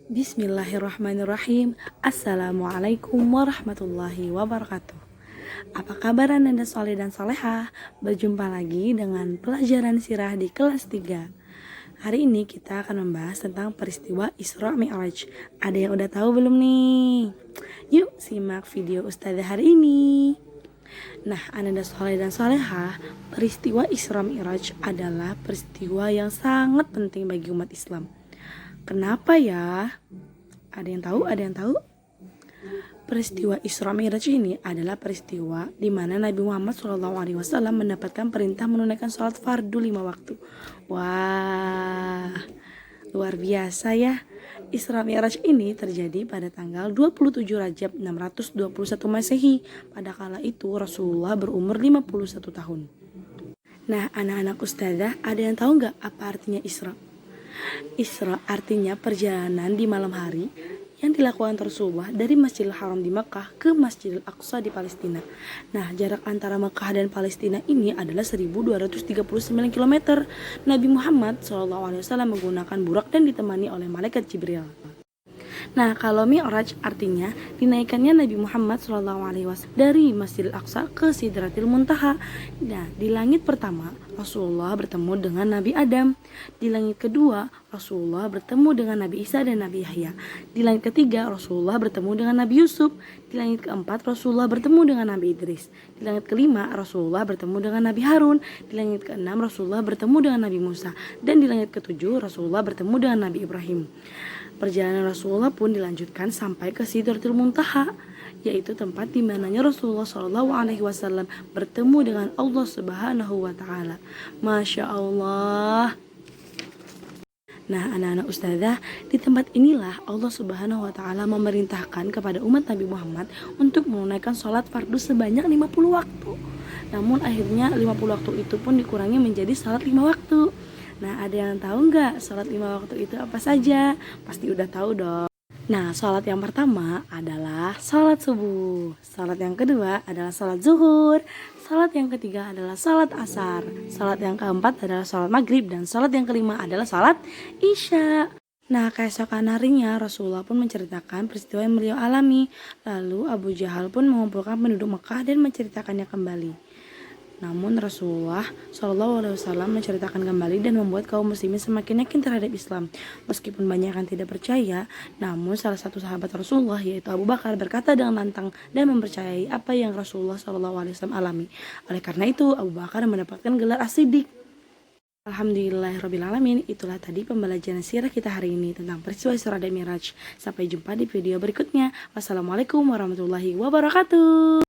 Bismillahirrahmanirrahim. Assalamualaikum warahmatullahi wabarakatuh. Apa kabar Anda soleh dan solehah? Berjumpa lagi dengan pelajaran sirah di kelas 3. Hari ini kita akan membahas tentang peristiwa Isra Mi'raj. Ada yang udah tahu belum nih? Yuk simak video Ustazah hari ini. Nah, Anda soleh dan solehah, peristiwa Isra Mi'raj adalah peristiwa yang sangat penting bagi umat Islam. Kenapa ya? Ada yang tahu? Ada yang tahu? Peristiwa Isra Mi'raj ini adalah peristiwa di mana Nabi Muhammad SAW mendapatkan perintah menunaikan sholat fardu 5 waktu. Wah, luar biasa ya. Isra Mi'raj ini terjadi pada tanggal 27 Rajab 621 Masehi. Pada kala itu Rasulullah berumur 51 tahun. Nah, anak-anak ustazah, ada yang tahu nggak apa artinya Isra? Isra artinya perjalanan di malam hari yang dilakukan Rasulullah dari Masjidil Haram di Mekah ke Masjidil Aqsa di Palestina. Nah, jarak antara Mekah dan Palestina ini adalah 1239 km. Nabi Muhammad SAW menggunakan burak dan ditemani oleh malaikat Jibril. Nah, kalau Mi'raj artinya dinaikannya Nabi Muhammad SAW dari Masjidil Aqsa ke Sidratil Muntaha. Nah, di langit pertama Rasulullah bertemu dengan Nabi Adam. Di langit kedua Rasulullah bertemu dengan Nabi Isa dan Nabi Yahya. Di langit ketiga Rasulullah bertemu dengan Nabi Yusuf. Di langit keempat Rasulullah bertemu dengan Nabi Idris. Di langit kelima Rasulullah bertemu dengan Nabi Harun. Di langit keenam Rasulullah bertemu dengan Nabi Musa. Dan di langit ketujuh Rasulullah bertemu dengan Nabi Ibrahim. Perjalanan Rasulullah pun dilanjutkan sampai ke Sidratul Muntaha, yaitu tempat di mananya Rasulullah SAW bertemu dengan Allah Subhanahu wa Ta'ala. Masya Allah. Nah, anak-anak ustazah, di tempat inilah Allah Subhanahu wa Ta'ala memerintahkan kepada umat Nabi Muhammad untuk menunaikan sholat fardu sebanyak 50 waktu. Namun akhirnya 50 waktu itu pun dikurangi menjadi sholat 5 waktu. Nah, ada yang tahu nggak sholat 5 waktu itu apa saja? Pasti udah tahu dong. Nah, sholat yang pertama adalah sholat subuh. Sholat yang kedua adalah sholat zuhur. Sholat yang ketiga adalah sholat asar. Sholat yang keempat adalah sholat maghrib. Dan sholat yang kelima adalah sholat isya. Nah, keesokan harinya Rasulullah pun menceritakan peristiwa yang beliau alami. Lalu Abu Jahal pun mengumpulkan penduduk Mekah dan menceritakannya kembali. Namun Rasulullah SAW menceritakan kembali dan membuat kaum muslimin semakin yakin terhadap Islam. Meskipun banyak yang tidak percaya, namun salah satu sahabat Rasulullah yaitu Abu Bakar berkata dengan lantang dan mempercayai apa yang Rasulullah SAW alami. Oleh karena itu Abu Bakar mendapatkan gelar As-Siddiq. Alhamdulillahirrabbilalamin. Itulah tadi pembelajaran sirah kita hari ini tentang peristiwa Isra dan Mi'raj. Sampai jumpa di video berikutnya. Wassalamualaikum warahmatullahi wabarakatuh.